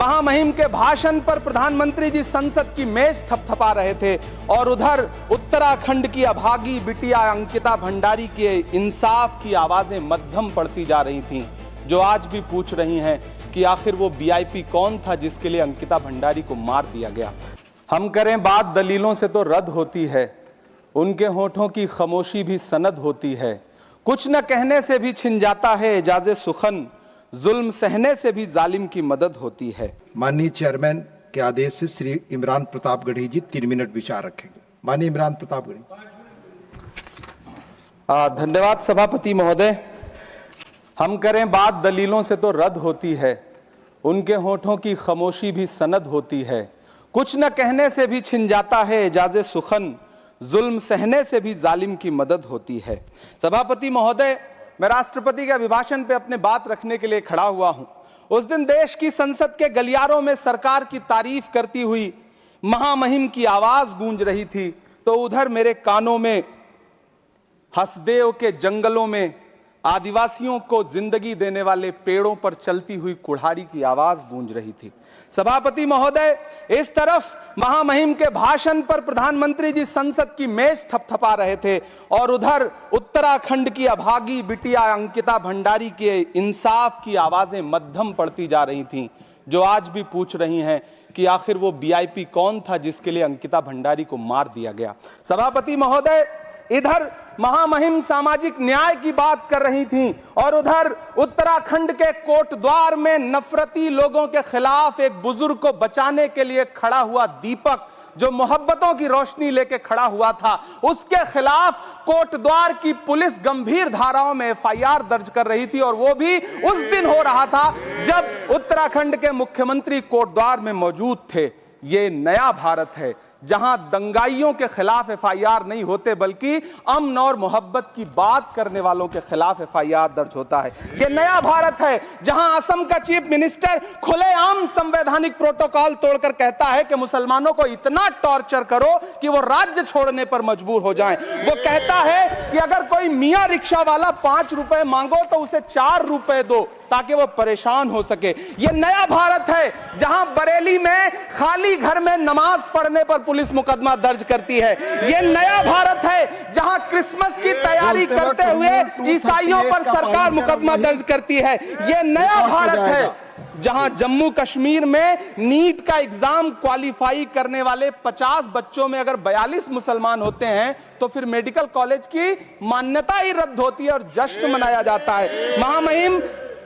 महामहिम के भाषण पर प्रधानमंत्री जी संसद की मेज थपथपा रहे थे और उधर उत्तराखंड की अभागी बिटिया अंकिता भंडारी के इंसाफ की आवाजें मध्यम पड़ती जा रही थीं, जो आज भी पूछ रही हैं कि आखिर वो वीआईपी कौन था जिसके लिए अंकिता भंडारी को मार दिया गया। हम करें बात दलीलों से तो रद्द होती है, उनके होठों की खामोशी भी सनद होती है। कुछ न कहने से भी छिन जाता है एजाज़े सुखन, जुल्म सहने से भी जालिम की मदद होती है। माननीय चेयरमैन के आदेश से श्री इमरान प्रताप गढ़ी जी 3 मिनट विचार रखेंगे। माननीय इमरान प्रताप गढ़ी। धन्यवाद सभापति महोदय। हम करें बात दलीलों से तो रद्द होती है, उनके होठों की खामोशी भी सनद होती है। कुछ न कहने से भी छिन जाता है एजाज़े सुखन, जुल्म सहने से भी जालिम की मदद होती है। सभापति महोदय, मैं राष्ट्रपति के अभिभाषण पे अपने बात रखने के लिए खड़ा हुआ हूं। उस दिन देश की संसद के गलियारों में सरकार की तारीफ करती हुई महामहिम की आवाज गूंज रही थी, तो उधर मेरे कानों में हसदेव के जंगलों में आदिवासियों को जिंदगी देने वाले पेड़ों पर चलती हुई कुल्हाड़ी की आवाज गूंज रही थी। सभापति महोदय, इस तरफ महामहिम के भाषण पर प्रधानमंत्री जी संसद की मेज थपथपा रहे थे और उधर उत्तराखंड की अभागी बिटिया अंकिता भंडारी के इंसाफ की आवाजें मध्यम पड़ती जा रही थीं, जो आज भी पूछ रही हैं कि आखिर वो वीआईपी कौन था जिसके लिए अंकिता भंडारी को मार दिया गया। सभापति महोदय, इधर महामहिम सामाजिक न्याय की बात कर रही थीं और उधर उत्तराखंड के कोटद्वार में नफरती लोगों के खिलाफ एक बुजुर्ग को बचाने के लिए खड़ा हुआ दीपक, जो मोहब्बतों की रोशनी लेके खड़ा हुआ था, उसके खिलाफ कोटद्वार की पुलिस गंभीर धाराओं में एफआईआर दर्ज कर रही थी। और वो भी उस दिन हो रहा था जब उत्तराखंड के मुख्यमंत्री कोटद्वार में मौजूद थे। ये नया भारत है जहां दंगाइयों के खिलाफ एफआईआर नहीं होते, बल्कि अमन और मोहब्बत की बात करने वालों के खिलाफ एफआईआर दर्ज होता है। यह नया भारत है जहां असम का चीफ मिनिस्टर खुलेआम संवैधानिक प्रोटोकॉल तोड़कर कहता है कि मुसलमानों को इतना टॉर्चर करो कि वो राज्य छोड़ने पर मजबूर हो जाएं। वो कहता है कि अगर कोई मियां रिक्शा वाला 5 रुपए मांगो तो उसे 4 रुपए दो ताकि वो परेशान हो सके। ये नया भारत है जहां बरेली में खाली घर में नमाज पढ़ने पर पुलिस मुकदमा दर्ज करती है। ये नया भारत है जहां क्रिसमस की तैयारी करते हुए ईसाइयों पर सरकार मुकदमा दर्ज करती है। ये नया भारत है जहां जम्मू कश्मीर में नीट का एग्जाम क्वालिफाई करने वाले 50 बच्चों में अगर 42 मुसलमान होते हैं तो फिर मेडिकल कॉलेज की मान्यता ही रद्द होती है और जश्न मनाया जाता है। महामहिम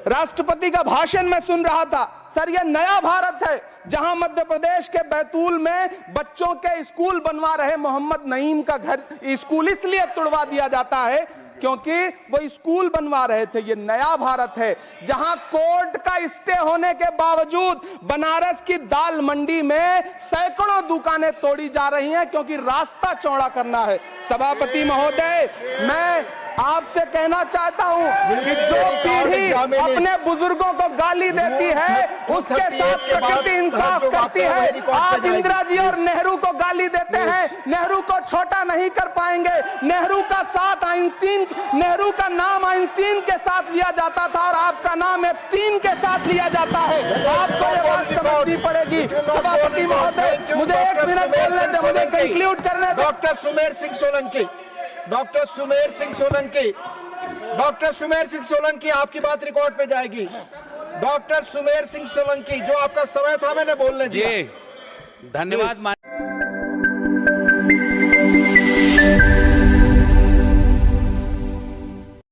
राष्ट्रपति का भाषण में सुन रहा था। सर, यह नया भारत है जहां मध्य प्रदेश के बैतूल में बच्चों के स्कूल बनवा रहे मोहम्मद नईम का घर स्कूल इसलिए तुड़वा दिया जाता है क्योंकि वो स्कूल बनवा रहे थे। ये नया भारत है जहां कोर्ट का स्टे होने के बावजूद बनारस की दाल मंडी में सैकड़ों दुकानें तोड़ी जा रही हैं क्योंकि रास्ता चौड़ा करना है। सभापति महोदय, मैं आपसे कहना चाहता हूं कि जो पीढ़ी अपने बुजुर्गों को गाली देती है उसके साथ प्रकृति इंसाफ करती है। आज इंदिरा जी और नेहरू को गाली देते हैं, नेहरू को छोटा नहीं कर पाएंगे। नेहरू का साथ आइंस्टीन, नेहरू का नाम आइंस्टीन के साथ लिया जाता था और आपका नाम एप्स्टीन के साथ लिया जाता है। आपको ये बात समझनी पड़ेगी। सभापति महोदय, मुझे 1 मिनट बोलने दें, मुझे कंक्लूड करने दें। Doctor Sumer Singh Solanki, doctor Sumer Singh Solanki, doctor Sumer Singh Solanki, आपकी बात रिकॉर्ड पे जाएगी। डॉक्टर सुमेर सिंह सोलंकी, जो आपका समय था मैंने बोलने दिया। धन्यवाद।